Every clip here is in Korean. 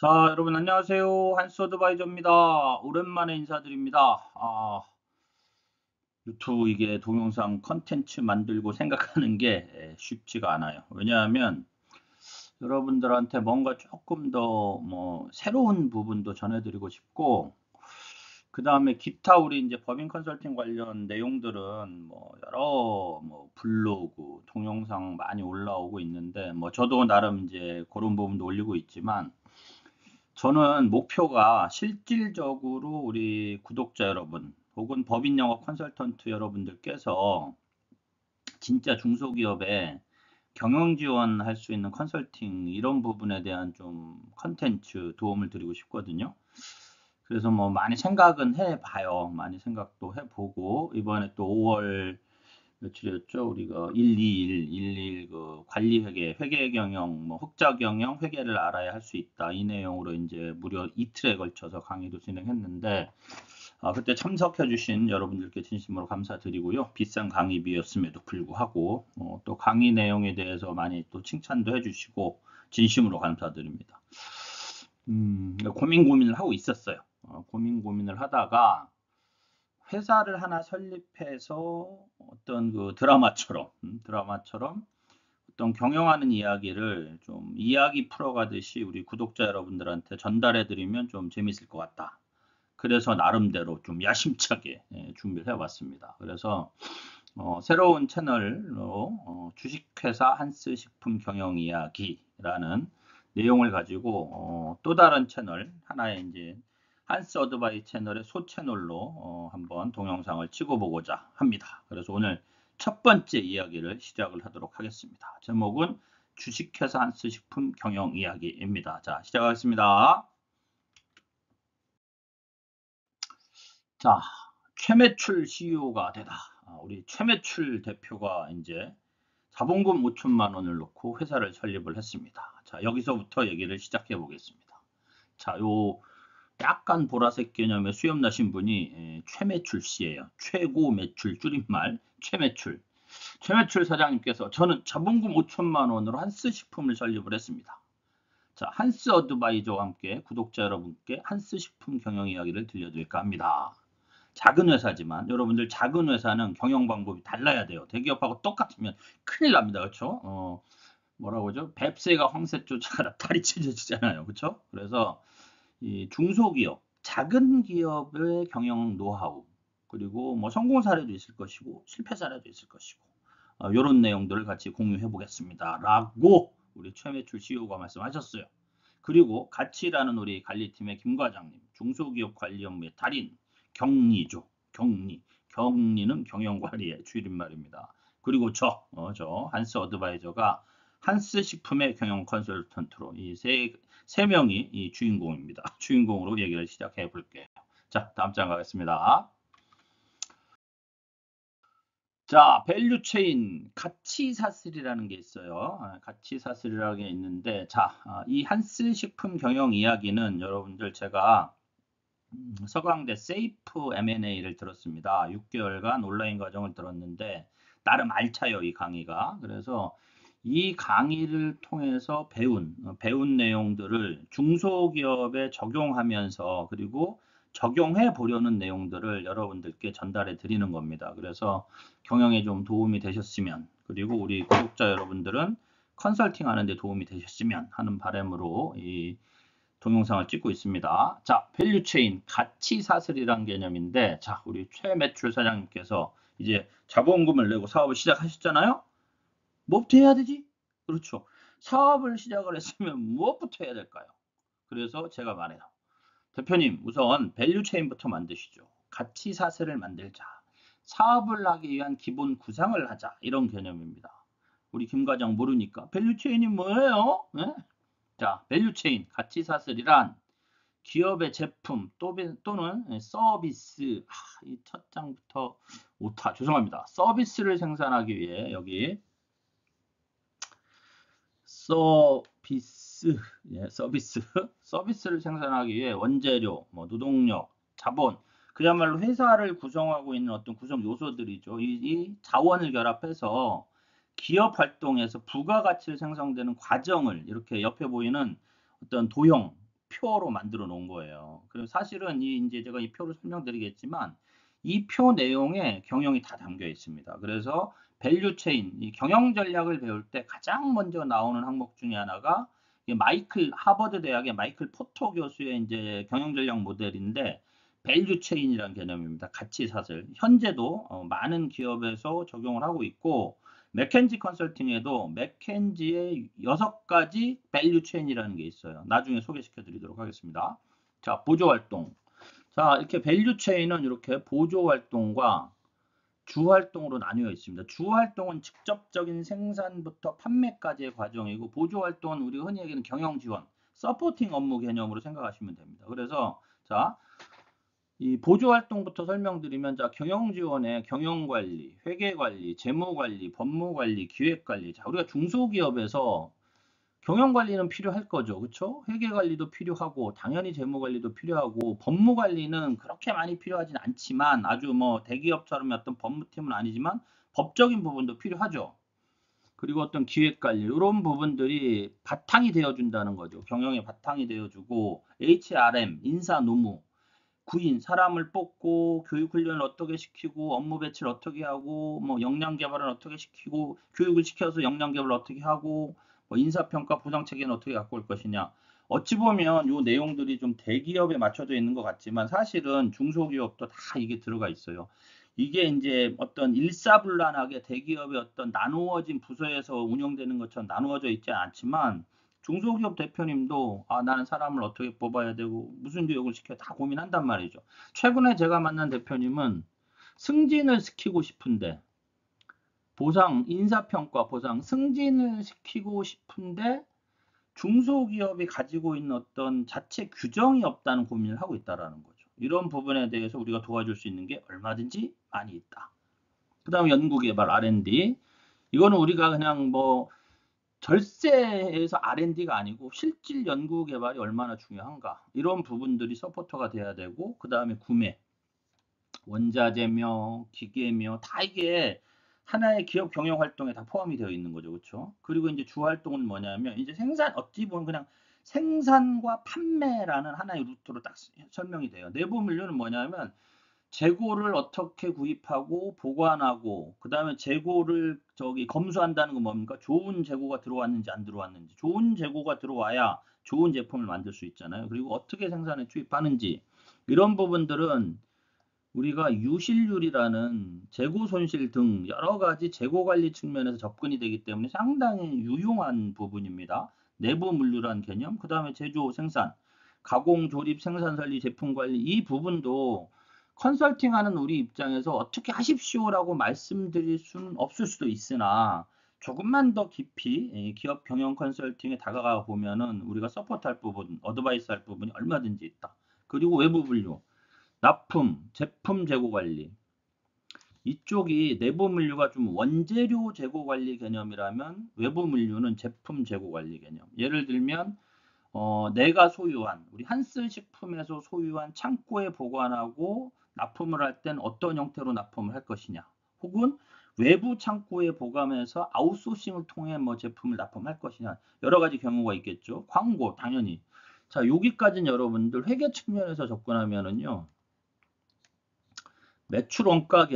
자, 여러분 안녕하세요. 한스 어드바이저입니다. 오랜만에 인사드립니다. 유튜브 이게 동영상 컨텐츠 만들고 생각하는 게 쉽지가 않아요. 왜냐하면 여러분들한테 뭔가 조금 더 새로운 부분도 전해드리고 싶고, 그 다음에 기타 우리 이제 법인 컨설팅 관련 내용들은 여러 블로그, 동영상 많이 올라오고 있는데, 저도 나름 이제 그런 부분도 올리고 있지만, 저는 목표가 실질적으로 우리 구독자 여러분 혹은 법인 영업 컨설턴트 여러분들께서 진짜 중소기업에 경영 지원할 수 있는 컨설팅 이런 부분에 대한 좀 컨텐츠 도움을 드리고 싶거든요. 그래서 많이 생각은 해봐요. 많이 생각도 해보고 이번에 또 5월 며칠이었죠? 우리가 121, 그 관리회계, 회계 경영, 흑자 경영, 회계를 알아야 할 수 있다. 이 내용으로 이제 무려 이틀에 걸쳐서 강의도 진행했는데, 그때 참석해주신 여러분들께 진심으로 감사드리고요. 비싼 강의비였음에도 불구하고, 또 강의 내용에 대해서 많이 또 칭찬도 해주시고, 진심으로 감사드립니다. 고민을 하고 있었어요. 고민을 하다가, 회사를 하나 설립해서 어떤 그 드라마처럼 어떤 경영하는 이야기를 좀 이야기 풀어가듯이 우리 구독자 여러분들한테 전달해 드리면 좀 재밌을 것 같다. 그래서 나름대로 좀 야심차게 준비를 해봤습니다. 그래서 새로운 채널로 주식회사 한스 식품 경영 이야기라는 내용을 가지고 또 다른 채널 하나의 이제 한스 어드바이 채널의 소 채널로 한번 동영상을 찍어보고자 합니다. 그래서 오늘 첫 번째 이야기를 시작을 하도록 하겠습니다. 제목은 주식회사 한스 식품 경영 이야기입니다. 자, 시작하겠습니다. 자, 최매출 CEO가 되다. 우리 최매출 대표가 이제 자본금 5천만 원을 놓고 회사를 설립을 했습니다. 자, 여기서부터 얘기를 시작해 보겠습니다. 자, 요 약간 보라색 개념의 수염 나신 분이 최매출 씨예요. 최고 매출 줄임말 최매출. 최매출 사장님께서 저는 자본금 5천만 원으로 한스 식품을 설립을 했습니다. 자, 한스 어드바이저와 함께 구독자 여러분께 한스 식품 경영 이야기를 들려드릴까 합니다. 작은 회사지만 여러분들 작은 회사는 경영 방법이 달라야 돼요. 대기업하고 똑같으면 큰일 납니다. 그렇죠? 뭐라고 하죠? 뱁새가 황새 쫓아가다 다리 찢어지잖아요. 그렇죠? 그래서 이 중소기업, 작은 기업의 경영 노하우, 그리고 성공 사례도 있을 것이고 실패 사례도 있을 것이고 이런 내용들을 같이 공유해 보겠습니다. 라고 우리 최매출 CEO가 말씀하셨어요. 그리고 같이 일하는 우리 관리팀의 김 과장님, 중소기업 관리 업무의 달인, 경리죠. 경리는 경영관리의 줄임말입니다. 그리고 저 한스 어드바이저가 한스 식품의 경영 컨설턴트로 이 세 명이 이 주인공입니다. 주인공으로 얘기를 시작해 볼게요. 자, 다음 장 가겠습니다. 자, 밸류 체인 가치 사슬이라는 게 있어요. 가치 사슬이라는 게 있는데, 자, 이 한스 식품 경영 이야기는 여러분들 제가 서강대 세이프 M&A를 들었습니다. 6개월간 온라인 과정을 들었는데 나름 알차요, 이 강의가. 그래서 이 강의를 통해서 배운 내용들을 중소기업에 적용하면서 그리고 적용해 보려는 내용들을 여러분들께 전달해 드리는 겁니다. 그래서 경영에 좀 도움이 되셨으면, 그리고 우리 구독자 여러분들은 컨설팅 하는데 도움이 되셨으면 하는 바람으로 이 동영상을 찍고 있습니다. 자, 밸류 체인 가치 사슬이란 개념인데, 자, 우리 최매출 사장님께서 이제 자본금을 내고 사업을 시작하셨잖아요. 뭐부터 해야 되지? 그렇죠. 사업을 시작을 했으면 무엇부터 해야 될까요? 그래서 제가 말해요. 대표님, 우선 밸류 체인부터 만드시죠. 가치 사슬을 만들자. 사업을 하기 위한 기본 구상을 하자. 이런 개념입니다. 우리 김 과장 모르니까 밸류 체인이 뭐예요? 네? 자, 밸류 체인 가치 사슬이란 기업의 제품 또는 서비스, 이 첫 장부터 오타, 죄송합니다. 서비스를 생산하기 위해 여기 서비스, 서비스, 서비스를 생산하기 위해 원재료, 노동력, 자본, 그야말로 회사를 구성하고 있는 어떤 구성 요소들이죠. 이 자원을 결합해서 기업 활동에서 부가가치를 생성되는 과정을 이렇게 옆에 보이는 어떤 도형, 표로 만들어 놓은 거예요. 그리고 사실은 이제 제가 이 표를 설명드리겠지만 이 표 내용에 경영이 다 담겨 있습니다. 그래서 밸류 체인, 이 경영 전략을 배울 때 가장 먼저 나오는 항목 중에 하나가 하버드 대학의 마이클 포터 교수의 이제 경영 전략 모델인데 밸류 체인이라는 개념입니다. 가치 사슬. 현재도 많은 기업에서 적용을 하고 있고 맥켄지 컨설팅에도 맥켄지의 6가지 밸류 체인이라는 게 있어요. 나중에 소개시켜 드리도록 하겠습니다. 자, 보조 활동. 자, 이렇게 밸류 체인은 이렇게 보조 활동과 주 활동으로 나뉘어 있습니다. 주 활동은 직접적인 생산부터 판매까지의 과정이고 보조 활동은 우리가 흔히 얘기하는 경영 지원, 서포팅 업무 개념으로 생각하시면 됩니다. 그래서 자, 이 보조 활동부터 설명드리면 자, 경영 지원의 경영 관리, 회계 관리, 재무 관리, 법무 관리, 기획 관리. 자, 우리가 중소기업에서 경영 관리는 필요할 거죠. 그렇죠? 회계 관리도 필요하고 당연히 재무 관리도 필요하고 법무 관리는 그렇게 많이 필요하진 않지만 아주 뭐 대기업처럼 어떤 법무팀은 아니지만 법적인 부분도 필요하죠. 그리고 어떤 기획 관리 이런 부분들이 바탕이 되어 준다는 거죠. 경영의 바탕이 되어 주고 HRM, 인사 노무 구인, 사람을 뽑고 교육 훈련을 어떻게 시키고 업무 배치를 어떻게 하고 뭐 역량 개발을 어떻게 시키고 교육을 시켜서 역량 개발을 어떻게 하고 뭐 인사평가 보상 체계는 어떻게 갖고 올 것이냐. 어찌 보면 이 내용들이 좀 대기업에 맞춰져 있는 것 같지만 사실은 중소기업도 다 이게 들어가 있어요. 이게 이제 어떤 일사불란하게 대기업의 어떤 나누어진 부서에서 운영되는 것처럼 나누어져 있지 않지만 중소기업 대표님도 나는 사람을 어떻게 뽑아야 되고 무슨 교육을 시켜 다 고민한단 말이죠. 최근에 제가 만난 대표님은 승진을 시키고 싶은데 보상, 인사평가 보상, 승진을 시키고 싶은데 중소기업이 가지고 있는 어떤 자체 규정이 없다는 고민을 하고 있다는 거죠. 이런 부분에 대해서 우리가 도와줄 수 있는 게 얼마든지 많이 있다. 그 다음에 연구개발, R&D. 이거는 우리가 그냥 뭐 절세에서 R&D가 아니고 실질 연구 개발이 얼마나 중요한가 이런 부분들이 서포터가 돼야 되고 그 다음에 구매 원자재며 기계며 다 이게 하나의 기업 경영 활동에 다 포함이 되어 있는 거죠. 그렇죠? 그리고 이제 주 활동은 뭐냐면 이제 생산 어찌 보면 그냥 생산과 판매라는 하나의 루트로 딱 설명이 돼요. 내부 물류는 뭐냐면 재고를 어떻게 구입하고 보관하고 그 다음에 재고를 검수한다는 건 뭡니까? 좋은 재고가 들어왔는지 안 들어왔는지 좋은 재고가 들어와야 좋은 제품을 만들 수 있잖아요. 그리고 어떻게 생산에 투입하는지 이런 부분들은 우리가 유실률이라는 재고 손실 등 여러 가지 재고 관리 측면에서 접근이 되기 때문에 상당히 유용한 부분입니다. 내부 물류란 개념, 그 다음에 제조 생산, 가공, 조립, 생산, 관리, 제품 관리 이 부분도 컨설팅하는 우리 입장에서 어떻게 하십시오라고 말씀드릴 수는 없을 수도 있으나 조금만 더 깊이 기업 경영 컨설팅에 다가가 보면은 우리가 서포트할 부분, 어드바이스 할 부분이 얼마든지 있다. 그리고 외부 분류, 납품, 제품 재고 관리. 이쪽이 내부 물류가 좀 원재료 재고 관리 개념이라면 외부 물류는 제품 재고 관리 개념. 예를 들면 내가 소유한 우리 한스 식품에서 소유한 창고에 보관하고 납품을 할 땐 어떤 형태로 납품을 할 것이냐 혹은 외부 창고에 보관해서 아웃소싱을 통해 뭐 제품을 납품할 것이냐 여러 가지 경우가 있겠죠. 광고 당연히 자 여기까지는 여러분들 회계 측면에서 접근하면은요 매출 원가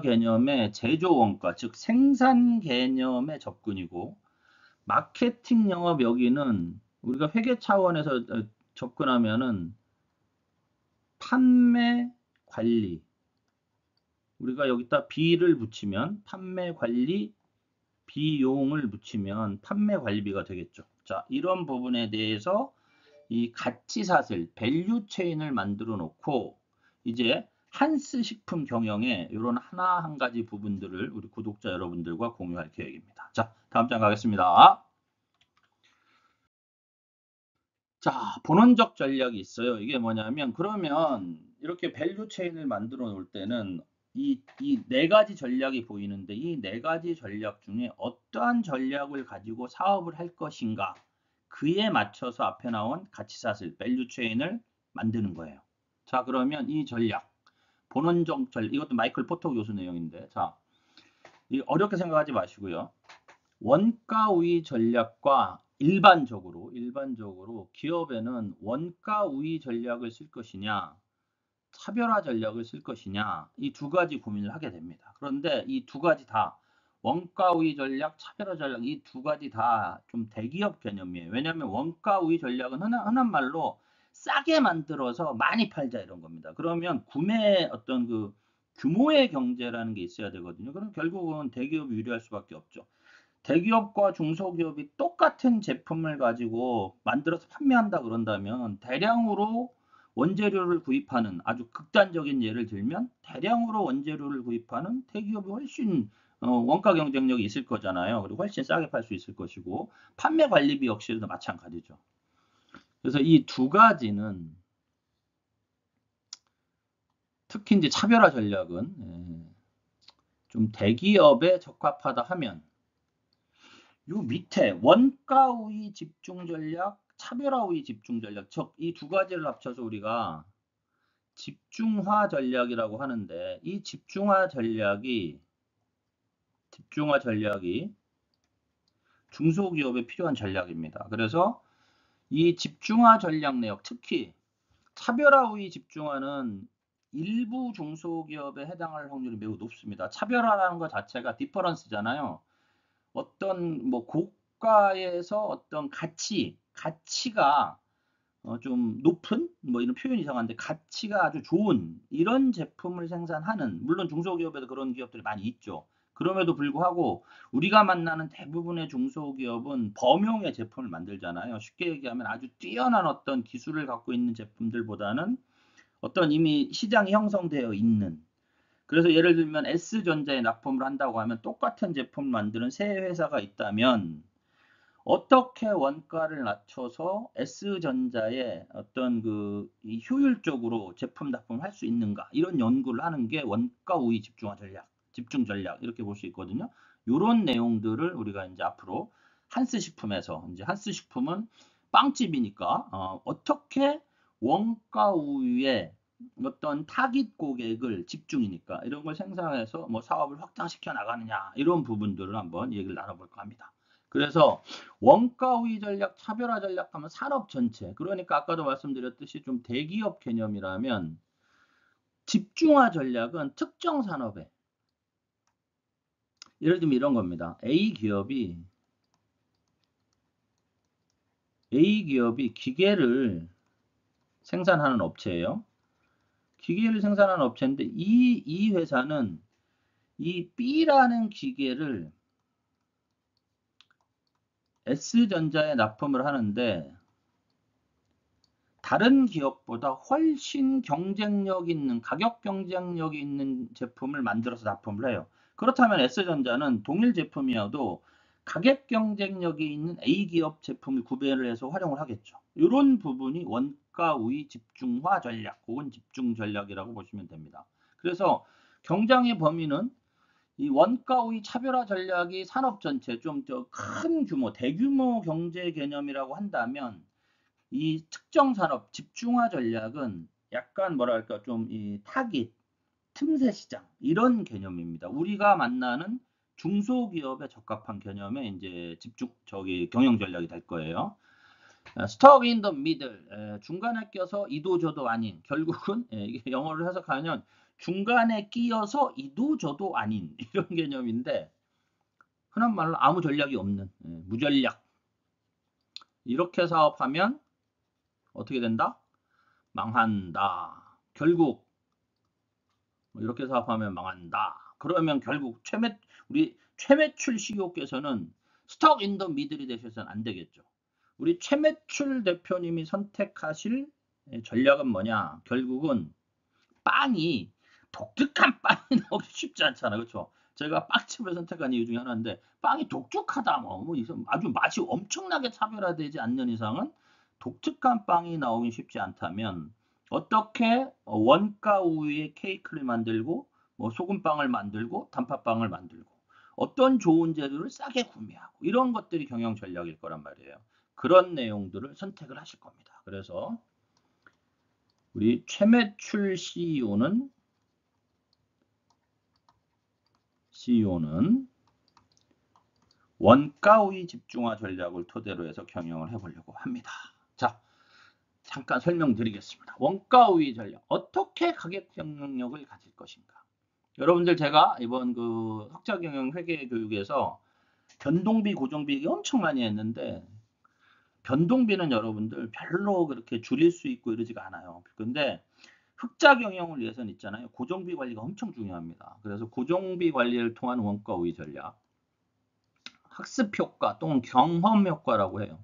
개념에 제조 원가 즉 생산 개념의 접근이고 마케팅 영업 여기는 우리가 회계 차원에서 접근하면은 판매 관리 우리가 여기다 B를 붙이면 판매 관리 비용을 붙이면 판매 관리비가 되겠죠. 자, 이런 부분에 대해서 이 가치 사슬 밸류 체인을 만들어 놓고 이제 한스 식품 경영에 이런 하나 한 가지 부분들을 우리 구독자 여러분들과 공유할 계획입니다. 자, 다음 장 가겠습니다. 자, 본원적 전략이 있어요. 이게 뭐냐면 그러면 이렇게 밸류 체인을 만들어 놓을 때는 이 네 가지 전략이 보이는데 이 네 가지 전략 중에 어떠한 전략을 가지고 사업을 할 것인가 그에 맞춰서 앞에 나온 가치사슬 밸류 체인을 만드는 거예요. 자, 그러면 이 전략 본원적 전략 이것도 마이클 포터 교수 내용인데 자, 이 어렵게 생각하지 마시고요. 원가 우위 전략과 일반적으로 기업에는 원가 우위 전략을 쓸 것이냐, 차별화 전략을 쓸 것이냐, 이 두 가지 고민을 하게 됩니다. 그런데 이 두 가지 다 원가 우위 전략, 차별화 전략 이 두 가지 다 좀 대기업 개념이에요. 왜냐하면 원가 우위 전략은 흔한 말로 싸게 만들어서 많이 팔자 이런 겁니다. 그러면 구매 어떤 그 규모의 경제라는 게 있어야 되거든요. 그럼 결국은 대기업이 유리할 수밖에 없죠. 대기업과 중소기업이 똑같은 제품을 가지고 만들어서 판매한다 그런다면 대량으로 원재료를 구입하는 아주 극단적인 예를 들면 대량으로 원재료를 구입하는 대기업이 훨씬 원가 경쟁력이 있을 거잖아요. 그리고 훨씬 싸게 팔 수 있을 것이고 판매 관리비 역시도 마찬가지죠. 그래서 이 두 가지는 특히 이제 차별화 전략은 좀 대기업에 적합하다 하면 요 밑에 원가 우위 집중 전략, 차별화 우위 집중 전략, 즉 이 두 가지를 합쳐서 우리가 집중화 전략이라고 하는데 이 집중화 전략이 중소기업에 필요한 전략입니다. 그래서 이 집중화 전략 내역, 특히 차별화 우위 집중화는 일부 중소기업에 해당할 확률이 매우 높습니다. 차별화라는 것 자체가 디퍼런스잖아요. 어떤 뭐 고가에서 어떤 가치가 좀 높은 뭐 이런 표현이 이상한데 가치가 아주 좋은 이런 제품을 생산하는 물론 중소기업에도 그런 기업들이 많이 있죠. 그럼에도 불구하고 우리가 만나는 대부분의 중소기업은 범용의 제품을 만들잖아요. 쉽게 얘기하면 아주 뛰어난 어떤 기술을 갖고 있는 제품들보다는 어떤 이미 시장이 형성되어 있는 그래서 예를 들면 S전자에 납품을 한다고 하면 똑같은 제품을 만드는 세 회사가 있다면 어떻게 원가를 낮춰서 S전자에 어떤 효율적으로 제품 납품을 할 수 있는가 이런 연구를 하는 게 원가 우위 집중 전략 이렇게 볼 수 있거든요. 이런 내용들을 우리가 이제 앞으로 한스식품에서 이제 한스식품은 빵집이니까 어떻게 원가 우위에 어떤 타깃 고객을 집중이니까 이런 걸 생산해서 뭐 사업을 확장시켜 나가느냐 이런 부분들을 한번 얘기를 나눠볼까 합니다. 그래서 원가 우위 전략, 차별화 전략 하면 산업 전체. 그러니까 아까도 말씀드렸듯이 좀 대기업 개념이라면 집중화 전략은 특정 산업에 예를 들면 이런 겁니다. A 기업이 기계를 생산하는 업체예요. 기계를 생산하는 업체인데 이 회사는 이 B라는 기계를 S전자에 납품을 하는데 다른 기업보다 훨씬 경쟁력 있는 가격 경쟁력이 있는 제품을 만들어서 납품을 해요. 그렇다면 S전자는 동일 제품이어도 가격 경쟁력이 있는 A 기업 제품을 구매를 해서 활용을 하겠죠. 이런 부분이 원가 우위 집중화 전략 혹은 집중 전략이라고 보시면 됩니다. 그래서 경쟁의 범위는 이 원가 우위 차별화 전략이 산업 전체 좀 큰 규모, 대규모 경제 개념이라고 한다면 이 특정 산업 집중화 전략은 약간 뭐랄까 좀 이 타깃, 틈새 시장 이런 개념입니다. 우리가 만나는 중소기업에 적합한 개념의 이제 경영 전략이 될 거예요. 스톡 인 더 미들 중간에 껴서 이도저도 아닌 결국은 이게 영어를 해석하면 중간에 끼어서 이도저도 아닌 이런 개념인데 흔한 말로 아무 전략이 없는 무전략 이렇게 사업하면 어떻게 된다? 망한다. 결국 이렇게 사업하면 망한다. 그러면 결국 우리 최매출 CEO께서는 스톡 인 더 미들이 되셔서는 안 되겠죠. 우리 최매출 대표님이 선택하실 전략은 뭐냐? 결국은 빵이 독특한 빵이 나오기 쉽지 않잖아. 그렇죠? 제가 빵집을 선택한 이유 중에 하나인데 빵이 독특하다 뭐 아주 맛이 엄청나게 차별화되지 않는 이상은 독특한 빵이 나오기 쉽지 않다면 어떻게 원가 우위의 케이크를 만들고 뭐 소금빵을 만들고 단팥빵을 만들고 어떤 좋은 재료를 싸게 구매하고 이런 것들이 경영 전략일 거란 말이에요. 그런 내용들을 선택을 하실 겁니다. 그래서 우리 최매출 CEO는 원가 우위 집중화 전략을 토대로 해서 경영을 해보려고 합니다. 자, 잠깐 설명드리겠습니다. 원가 우위 전략. 어떻게 가격 경쟁력을 가질 것인가. 여러분들 제가 이번 그 학자 경영 회계 교육에서 변동비, 고정비 엄청 많이 했는데 변동비는 여러분들 별로 그렇게 줄일 수 있고 이러지가 않아요. 근데 흑자 경영을 위해서는 있잖아요. 고정비 관리가 엄청 중요합니다. 그래서 고정비 관리를 통한 원가 우위 전략. 학습 효과 또는 경험 효과라고 해요.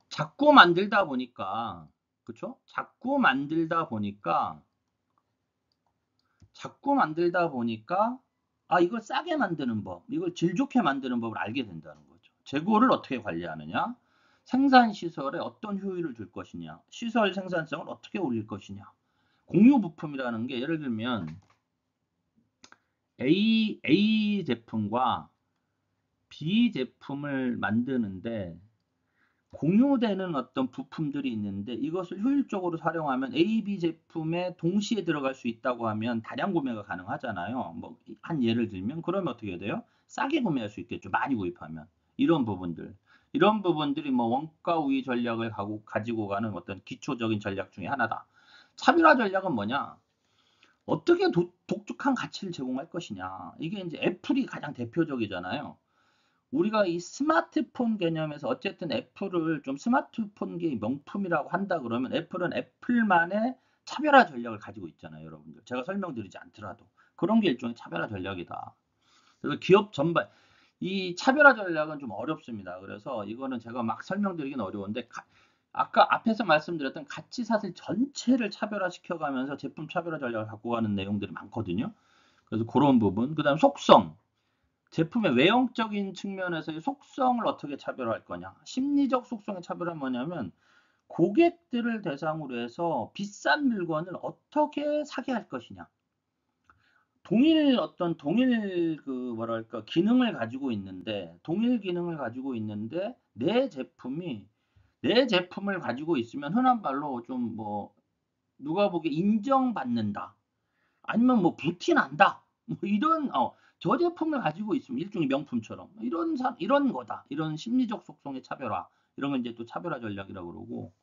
자꾸 만들다 보니까, 그쵸? 자꾸 만들다 보니까, 아, 이걸 싸게 만드는 법, 이걸 질 좋게 만드는 법을 알게 된다는 거죠. 재고를 어떻게 관리하느냐? 생산 시설에 어떤 효율을 줄 것이냐? 시설 생산성을 어떻게 올릴 것이냐? 공유 부품이라는 게 예를 들면 A 제품과 B 제품을 만드는데 공유되는 어떤 부품들이 있는데 이것을 효율적으로 활용하면 A, B 제품에 동시에 들어갈 수 있다고 하면 다량 구매가 가능하잖아요. 뭐 한 예를 들면 그러면 어떻게 돼요? 싸게 구매할 수 있겠죠. 많이 구입하면. 이런 부분들이 뭐 원가 우위 전략을 가지고 가는 어떤 기초적인 전략 중에 하나다. 차별화 전략은 뭐냐? 어떻게 독특한 가치를 제공할 것이냐. 이게 이제 애플이 가장 대표적이잖아요. 우리가 이 스마트폰 개념에서 어쨌든 애플을 좀 스마트폰계의 명품이라고 한다 그러면 애플은 애플만의 차별화 전략을 가지고 있잖아요, 여러분들. 제가 설명드리지 않더라도. 그런 게 일종의 차별화 전략이다. 그래서 기업 전반, 이 차별화 전략은 좀 어렵습니다. 그래서 이거는 제가 막 설명드리긴 어려운데, 아까 앞에서 말씀드렸던 가치 사슬 전체를 차별화시켜가면서 제품 차별화 전략을 갖고 가는 내용들이 많거든요. 그래서 그런 부분, 그 다음 속성. 제품의 외형적인 측면에서의 속성을 어떻게 차별할 거냐. 심리적 속성의 차별은 뭐냐면 고객들을 대상으로 해서 비싼 물건을 어떻게 사게 할 것이냐. 동일 그 뭐랄까 기능을 가지고 있는데 내 제품을 가지고 있으면 흔한 말로 좀 뭐 누가 보기에 인정받는다. 아니면 뭐 부티 난다. 뭐 이런 저 제품을 가지고 있으면 일종의 명품처럼 이런 거다. 이런 심리적 속성의 차별화. 이런 건 이제 또 차별화 전략이라고 그러고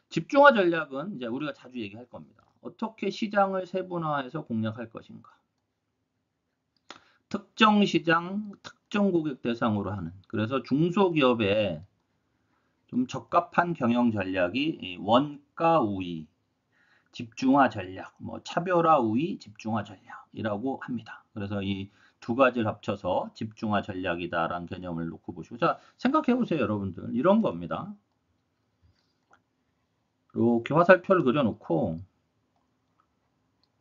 집중화 전략은 이제 우리가 자주 얘기할 겁니다. 어떻게 시장을 세분화해서 공략할 것인가. 특정 시장, 특정 고객 대상으로 하는. 그래서 중소기업에 좀 적합한 경영 전략이 원가 우위, 집중화 전략, 뭐 차별화 우위, 집중화 전략이라고 합니다. 그래서 이 두 가지를 합쳐서 집중화 전략이다라는 개념을 놓고 보시고 자 생각해 보세요, 여러분들. 이런 겁니다. 이렇게 화살표를 그려놓고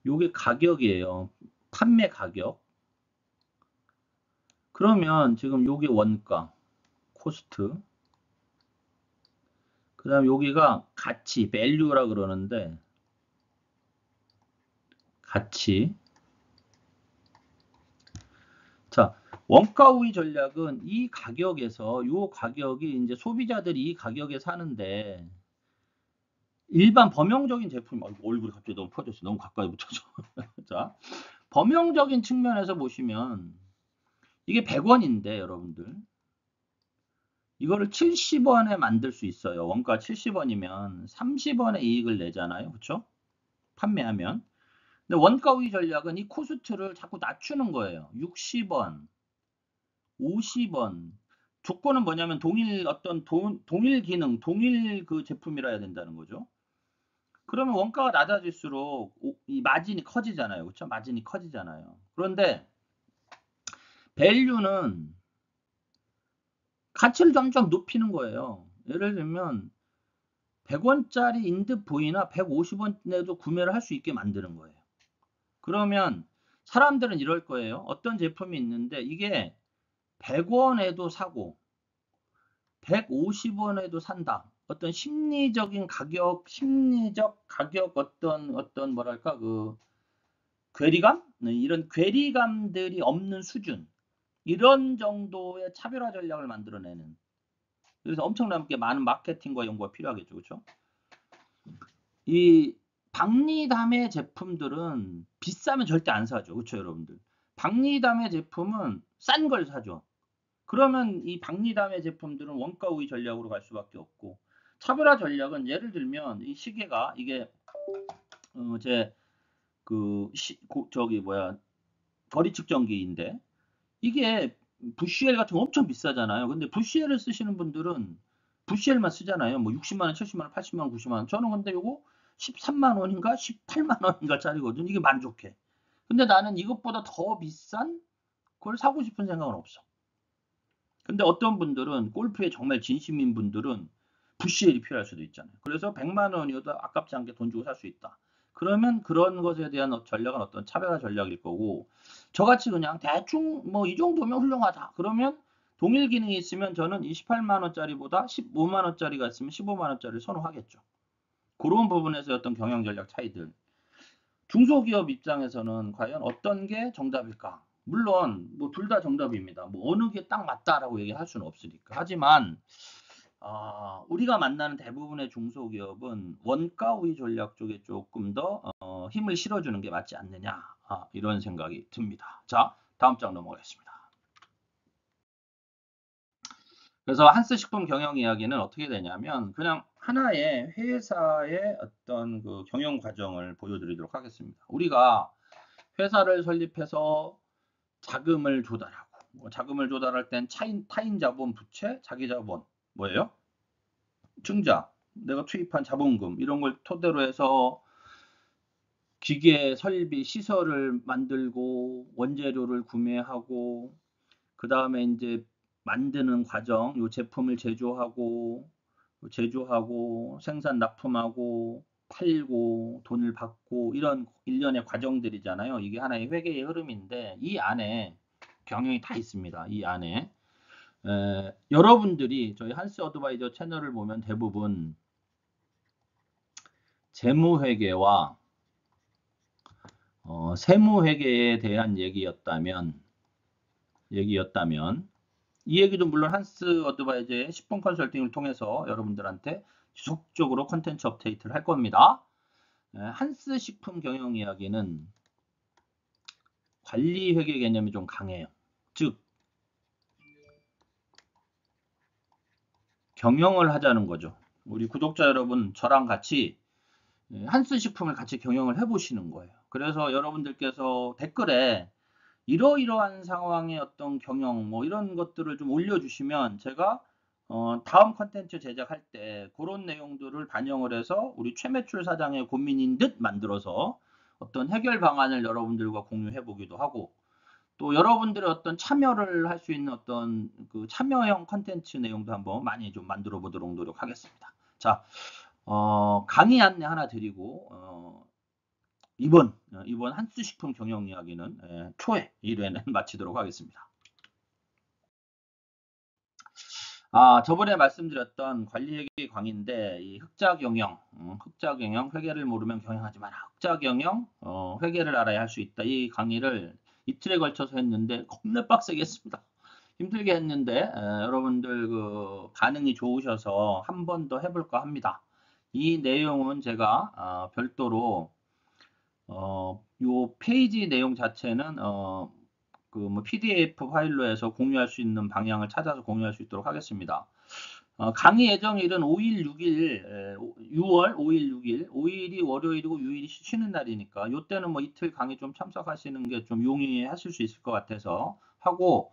이게 가격이에요. 판매 가격. 그러면 지금 요게 원가, 코스트. 그 다음 여기가 가치, value라 그러는데 가치. 자, 원가 우위 전략은 이 가격에서 요 가격이 이제 소비자들이 이 가격에 사는데 일반 범용적인 제품, 얼굴이 갑자기 너무 퍼졌어. 너무 가까이 붙여줘. 자, 범용적인 측면에서 보시면 이게 100원인데 여러분들 이거를 70원에 만들 수 있어요. 원가 70원이면 30원의 이익을 내잖아요. 그렇죠? 판매하면. 근데 원가 우위 전략은 이 코스트를 자꾸 낮추는 거예요. 60원, 50원. 조건은 뭐냐면 동일 기능, 동일 그 제품이라 야 된다는 거죠. 그러면 원가가 낮아질수록 이 마진이 커지잖아요. 그렇죠? 마진이 커지잖아요. 그런데 밸류는 가치를 점점 높이는 거예요. 예를 들면 100원짜리 인드보이나 150원에도 구매를 할 수 있게 만드는 거예요. 그러면 사람들은 이럴 거예요. 어떤 제품이 있는데 이게 100원에도 사고 150원에도 산다. 어떤 심리적 가격 어떤 뭐랄까 그 괴리감? 이런 괴리감들이 없는 수준. 이런 정도의 차별화 전략을 만들어내는. 그래서 엄청나게 많은 마케팅과 연구가 필요하겠죠. 그렇죠? 이 박리담의 제품들은 비싸면 절대 안 사죠. 그렇죠, 여러분들? 박리담의 제품은 싼 걸 사죠. 그러면 이 박리담의 제품들은 원가 우위 전략으로 갈 수밖에 없고, 차별화 전략은 예를 들면 이 시계가 이게 저기 뭐야 거리 측정기인데, 이게 부시엘 같은 거 엄청 비싸잖아요. 근데 부시엘을 쓰시는 분들은 부시엘만 쓰잖아요. 뭐 60만 원, 70만 원, 80만 원, 90만 원. 저는 근데 요거 13만 원인가 18만 원인가 짜리거든. 이게 만족해. 근데 나는 이것보다 더 비싼 걸 사고 싶은 생각은 없어. 근데 어떤 분들은 골프에 정말 진심인 분들은 부시엘이 필요할 수도 있잖아요. 그래서 100만 원이어도 아깝지 않게 돈 주고 살 수 있다. 그러면 그런 것에 대한 전략은 어떤 차별화 전략일 거고, 저같이 그냥 대충 뭐 이 정도면 훌륭하다. 그러면 동일 기능이 있으면 저는 28만 원짜리보다 15만 원짜리가 있으면 15만 원짜리를 선호하겠죠. 그런 부분에서 어떤 경영 전략 차이들. 중소기업 입장에서는 과연 어떤 게 정답일까? 물론 뭐 둘 다 정답입니다. 뭐 어느 게 딱 맞다라고 얘기할 수는 없으니까. 하지만 우리가 만나는 대부분의 중소기업은 원가 우위 전략 쪽에 조금 더 힘을 실어주는 게 맞지 않느냐, 이런 생각이 듭니다. 자, 다음 장 넘어가겠습니다. 그래서 한스식품 경영 이야기는 어떻게 되냐면 그냥 하나의 회사의 어떤 그 경영 과정을 보여드리도록 하겠습니다. 우리가 회사를 설립해서 자금을 조달하고, 자금을 조달할 땐 타인 자본, 부채, 자기 자본, 뭐예요? 증자, 내가 투입한 자본금, 이런 걸 토대로 해서 기계, 설비, 시설을 만들고 원재료를 구매하고, 그 다음에 이제 만드는 과정, 요 제품을 제조하고 생산 납품하고 팔고 돈을 받고, 이런 일련의 과정들이잖아요. 이게 하나의 회계의 흐름인데 이 안에 경영이 다 있습니다. 이 안에 여러분들이 저희 한스 어드바이저 채널을 보면 대부분 재무회계와 세무회계에 대한 얘기였다면 이 얘기도 물론 한스 어드바이저의 10분 컨설팅을 통해서 여러분들한테 지속적으로 컨텐츠 업데이트를 할 겁니다. 한스 식품 경영 이야기는 관리 회계 개념이 좀 강해요. 즉 경영을 하자는 거죠. 우리 구독자 여러분, 저랑 같이 한스 식품을 같이 경영을 해보시는 거예요. 그래서 여러분들께서 댓글에 이러이러한 상황의 어떤 경영 뭐 이런 것들을 좀 올려주시면 제가 다음 컨텐츠 제작할 때 그런 내용들을 반영을 해서 우리 최매출 사장의 고민인 듯 만들어서 어떤 해결 방안을 여러분들과 공유해 보기도 하고, 또 여러분들의 어떤 참여를 할 수 있는 어떤 그 참여형 컨텐츠 내용도 한번 많이 좀 만들어 보도록 노력하겠습니다. 자, 강의 안내 하나 드리고 이번 한스식품 경영 이야기는 초회 1회는 마치도록 하겠습니다. 저번에 말씀드렸던 관리회계 강의인데 이 흑자 경영, 회계를 모르면 경영하지 마라. 흑자 경영, 회계를 알아야 할 수 있다. 이 강의를 이틀에 걸쳐서 했는데 겁나 빡세게 했습니다. 힘들게 했는데 여러분들 그 반응이 좋으셔서 한 번 더 해볼까 합니다. 이 내용은 제가 별도로 요 페이지 내용 자체는 그 뭐 PDF 파일로 해서 공유할 수 있는 방향을 찾아서 공유할 수 있도록 하겠습니다. 강의 예정일은 5일, 6일, 6월 5일, 6일, 5일이 월요일이고 6일이 쉬는 날이니까 요때는 뭐 이틀 강의 좀 참석하시는 게 좀 용이하실 수 있을 것 같아서 하고,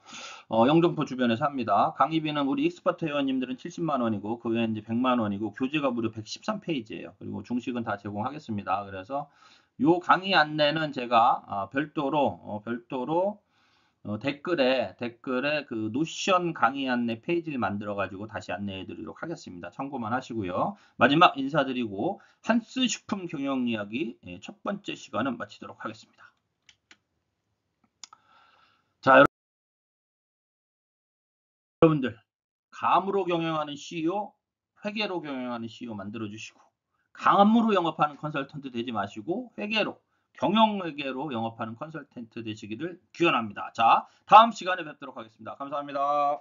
영등포 주변에서 합니다. 강의비는 우리 익스퍼트 회원님들은 70만 원이고 그 외에 이제 100만 원이고 교재가 무려 113페이지예요. 그리고 중식은 다 제공하겠습니다. 그래서 요 강의 안내는 제가 별도로 댓글에 그 노션 강의 안내 페이지를 만들어 가지고 다시 안내해 드리도록 하겠습니다. 참고만 하시고요. 마지막 인사드리고 한스 식품 경영 이야기 첫 번째 시간은 마치도록 하겠습니다. 자, 여러분들 감으로 경영하는 CEO, 회계로 경영하는 CEO 만들어 주시고, 감으로 영업하는 컨설턴트 되지 마시고 경영회계로 영업하는 컨설턴트 되시기를 기원합니다. 자, 다음 시간에 뵙도록 하겠습니다. 감사합니다.